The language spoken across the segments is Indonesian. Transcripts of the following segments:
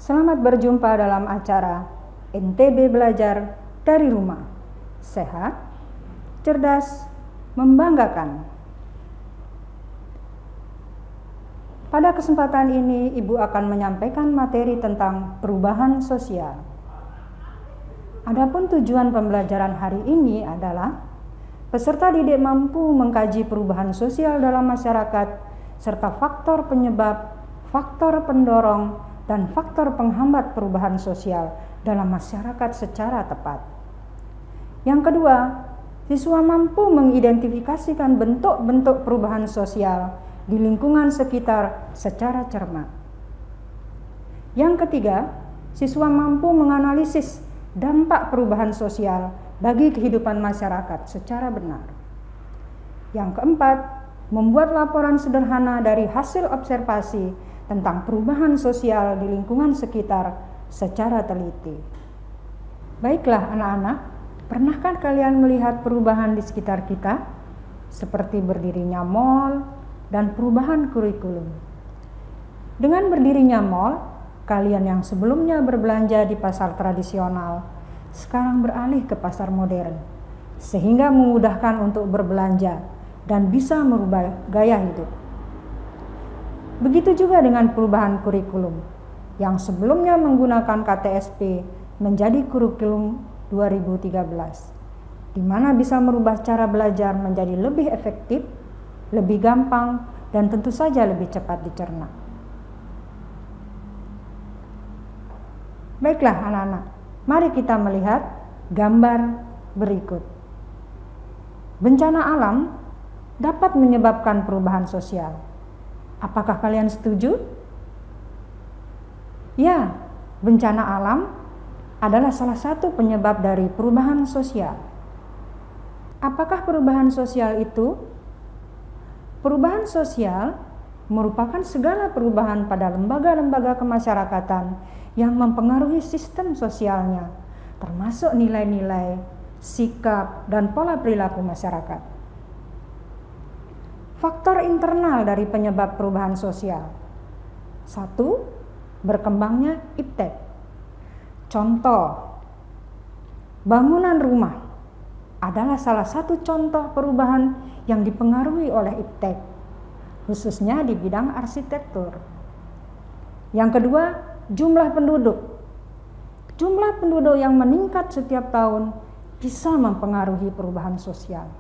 Selamat berjumpa dalam acara NTB Belajar dari Rumah. Sehat, cerdas, membanggakan. Pada kesempatan ini, Ibu akan menyampaikan materi tentang perubahan sosial. Adapun tujuan pembelajaran hari ini adalah peserta didik mampu mengkaji perubahan sosial dalam masyarakat serta faktor penyebab, faktor pendorong, dan faktor penghambat perubahan sosial dalam masyarakat secara tepat. Yang kedua, siswa mampu mengidentifikasikan bentuk-bentuk perubahan sosial di lingkungan sekitar secara cermat. Yang ketiga, siswa mampu menganalisis dampak perubahan sosial bagi kehidupan masyarakat secara benar. Yang keempat, membuat laporan sederhana dari hasil observasi tentang perubahan sosial di lingkungan sekitar secara teliti. Baiklah anak-anak, pernahkah kalian melihat perubahan di sekitar kita? Seperti berdirinya mal dan perubahan kurikulum. Dengan berdirinya mal, kalian yang sebelumnya berbelanja di pasar tradisional, sekarang beralih ke pasar modern, sehingga memudahkan untuk berbelanja dan bisa merubah gaya hidup. Begitu juga dengan perubahan kurikulum, yang sebelumnya menggunakan KTSP menjadi kurikulum 2013, di mana bisa merubah cara belajar menjadi lebih efektif, lebih gampang, dan tentu saja lebih cepat dicerna. Baiklah anak-anak, mari kita melihat gambar berikut. Bencana alam dapat menyebabkan perubahan sosial. Apakah kalian setuju? Ya, bencana alam adalah salah satu penyebab dari perubahan sosial. Apakah perubahan sosial itu? Perubahan sosial merupakan segala perubahan pada lembaga-lembaga kemasyarakatan yang mempengaruhi sistem sosialnya, termasuk nilai-nilai, sikap, dan pola perilaku masyarakat. Faktor internal dari penyebab perubahan sosial. 1. Berkembangnya iptek. Contoh, bangunan rumah adalah salah satu contoh perubahan yang dipengaruhi oleh iptek, khususnya di bidang arsitektur. Yang kedua, jumlah penduduk. Jumlah penduduk yang meningkat setiap tahun bisa mempengaruhi perubahan sosial.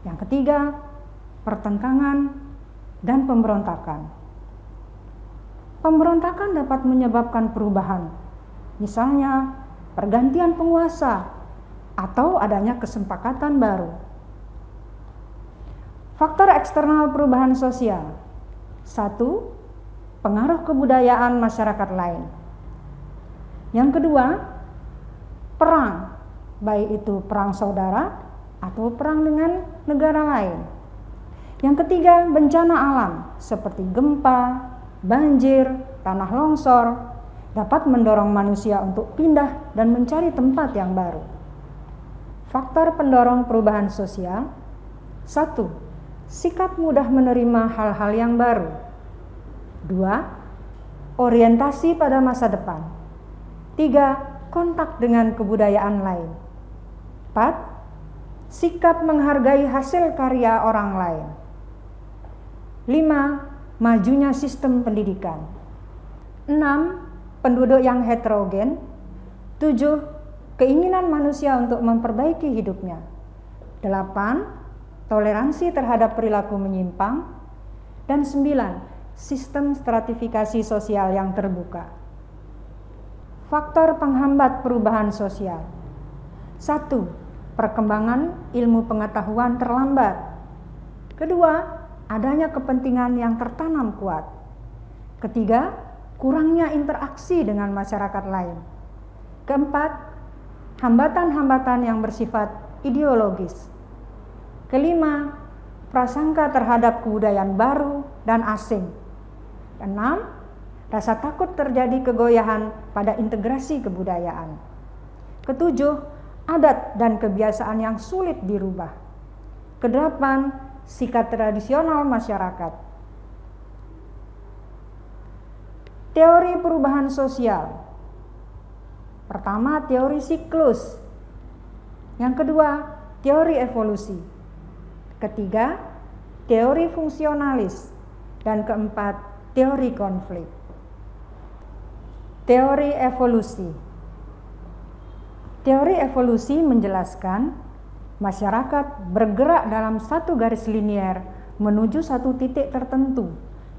Yang ketiga, pertentangan dan pemberontakan. Pemberontakan dapat menyebabkan perubahan, misalnya pergantian penguasa atau adanya kesepakatan baru. Faktor eksternal perubahan sosial. 1. Pengaruh kebudayaan masyarakat lain. Yang kedua, perang, baik itu perang saudara atau perang dengan negara lain. Yang ketiga, bencana alam seperti gempa, banjir, tanah longsor dapat mendorong manusia untuk pindah dan mencari tempat yang baru. Faktor pendorong perubahan sosial. 1. Sikap mudah menerima hal-hal yang baru. 2. Orientasi pada masa depan. 3. Kontak dengan kebudayaan lain. 4. Sikap menghargai hasil karya orang lain. 5. Majunya sistem pendidikan. 6. Penduduk yang heterogen. 7. Keinginan manusia untuk memperbaiki hidupnya. 8. Toleransi terhadap perilaku menyimpang. Dan 9. Sistem stratifikasi sosial yang terbuka. Faktor penghambat perubahan sosial. 1. Perkembangan ilmu pengetahuan terlambat. Kedua, adanya kepentingan yang tertanam kuat. Ketiga, kurangnya interaksi dengan masyarakat lain. Keempat, hambatan-hambatan yang bersifat ideologis. Kelima, prasangka terhadap kebudayaan baru dan asing. Keenam, rasa takut terjadi kegoyahan pada integrasi kebudayaan. Ketujuh, adat dan kebiasaan yang sulit dirubah. Kedelapan, sikap tradisional masyarakat. Teori perubahan sosial. Pertama, teori siklus. Yang kedua, teori evolusi. Ketiga, teori fungsionalis. Dan keempat, teori konflik. Teori evolusi. Teori evolusi menjelaskan masyarakat bergerak dalam satu garis linier menuju satu titik tertentu,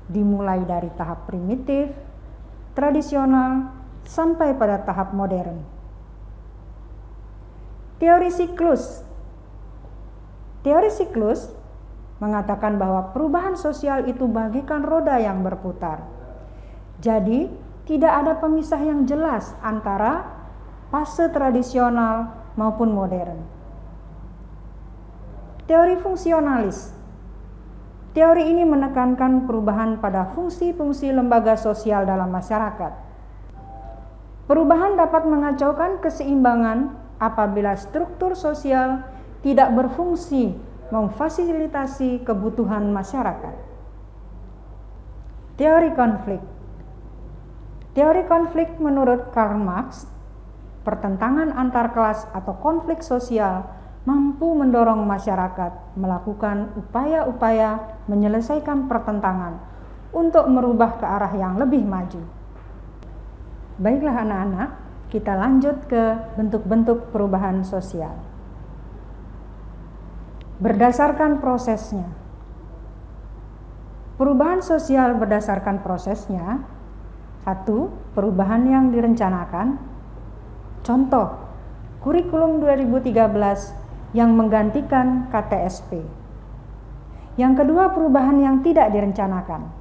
dimulai dari tahap primitif, tradisional, sampai pada tahap modern. Teori siklus. Teori siklus mengatakan bahwa perubahan sosial itu bagaikan roda yang berputar. Jadi, tidak ada pemisah yang jelas antara fase tradisional maupun modern. Teori fungsionalis. Teori ini menekankan perubahan pada fungsi-fungsi lembaga sosial dalam masyarakat. Perubahan dapat mengacaukan keseimbangan apabila struktur sosial tidak berfungsi memfasilitasi kebutuhan masyarakat. Teori konflik. Teori konflik menurut Karl Marx, pertentangan antar kelas atau konflik sosial mampu mendorong masyarakat melakukan upaya-upaya menyelesaikan pertentangan untuk merubah ke arah yang lebih maju. Baiklah anak-anak, kita lanjut ke bentuk-bentuk perubahan sosial. Berdasarkan prosesnya. Perubahan sosial berdasarkan prosesnya. 1. Perubahan yang direncanakan. Contoh, kurikulum 2013 yang menggantikan KTSP. Yang kedua, perubahan yang tidak direncanakan.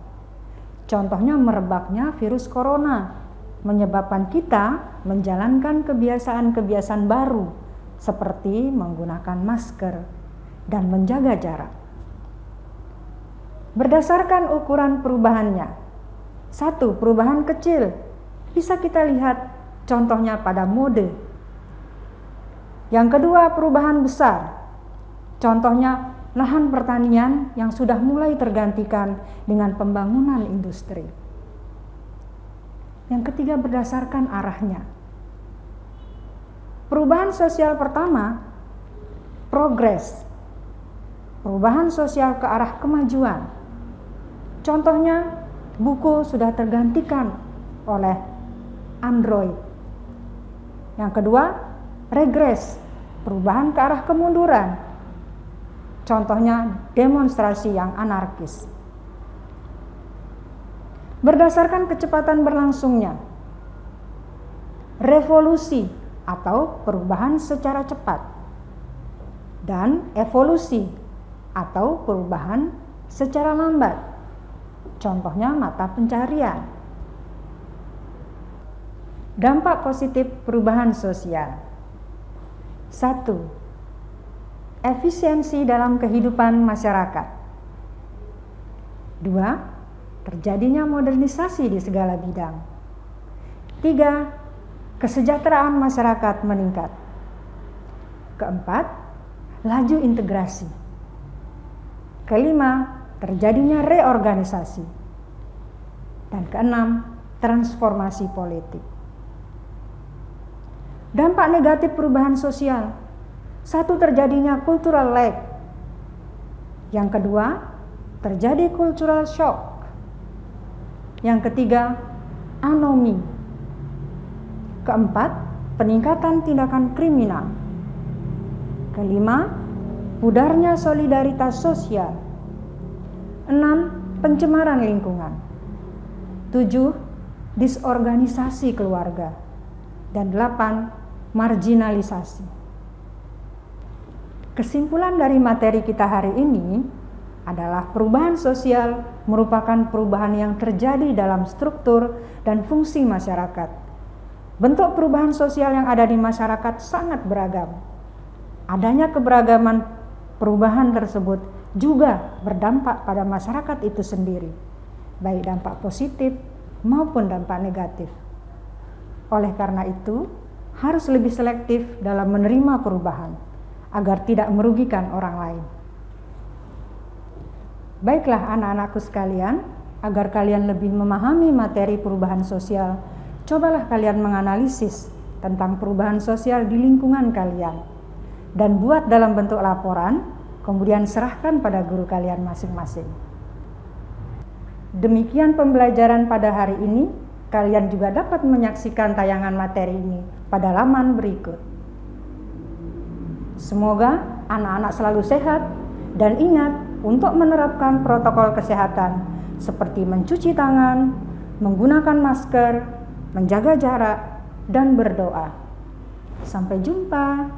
Contohnya merebaknya virus corona, menyebabkan kita menjalankan kebiasaan-kebiasaan baru seperti menggunakan masker dan menjaga jarak. Berdasarkan ukuran perubahannya. 1. Perubahan kecil. Bisa kita lihat contohnya pada mode. Yang kedua, perubahan besar. Contohnya lahan pertanian yang sudah mulai tergantikan dengan pembangunan industri. Yang ketiga, berdasarkan arahnya. Perubahan sosial pertama, progres. Perubahan sosial ke arah kemajuan. Contohnya, buku sudah tergantikan oleh Android. Yang kedua, regres. Perubahan ke arah kemunduran. Contohnya, demonstrasi yang anarkis. Berdasarkan kecepatan berlangsungnya. Revolusi atau perubahan secara cepat. Dan evolusi atau perubahan secara lambat. Contohnya mata pencarian. Dampak positif perubahan sosial. 1. Efisiensi dalam kehidupan masyarakat. 2. Terjadinya modernisasi di segala bidang. 3. Kesejahteraan masyarakat meningkat. Keempat, laju integrasi. Kelima, terjadinya reorganisasi. Dan keenam, transformasi politik. Dampak negatif perubahan sosial. 1. Terjadinya cultural lag. Yang kedua, terjadi cultural shock. Yang ketiga, anomi. Keempat, peningkatan tindakan kriminal. Kelima, pudarnya solidaritas sosial. 6. Pencemaran lingkungan. 7. Disorganisasi keluarga. Dan 8. Marginalisasi. Kesimpulan dari materi kita hari ini adalah perubahan sosial merupakan perubahan yang terjadi dalam struktur dan fungsi masyarakat. Bentuk perubahan sosial yang ada di masyarakat sangat beragam. Adanya keberagaman perubahan tersebut juga berdampak pada masyarakat itu sendiri, baik dampak positif maupun dampak negatif. Oleh karena itu, harus lebih selektif dalam menerima perubahan, agar tidak merugikan orang lain. Baiklah anak-anakku sekalian, Agar kalian lebih memahami materi perubahan sosial, cobalah kalian menganalisis tentang perubahan sosial di lingkungan kalian dan buat dalam bentuk laporan, kemudian serahkan pada guru kalian masing-masing. Demikian pembelajaran pada hari ini. Kalian juga dapat menyaksikan tayangan materi ini pada laman berikut. Semoga anak-anak selalu sehat dan ingat untuk menerapkan protokol kesehatan seperti mencuci tangan, menggunakan masker, menjaga jarak, dan berdoa. Sampai jumpa.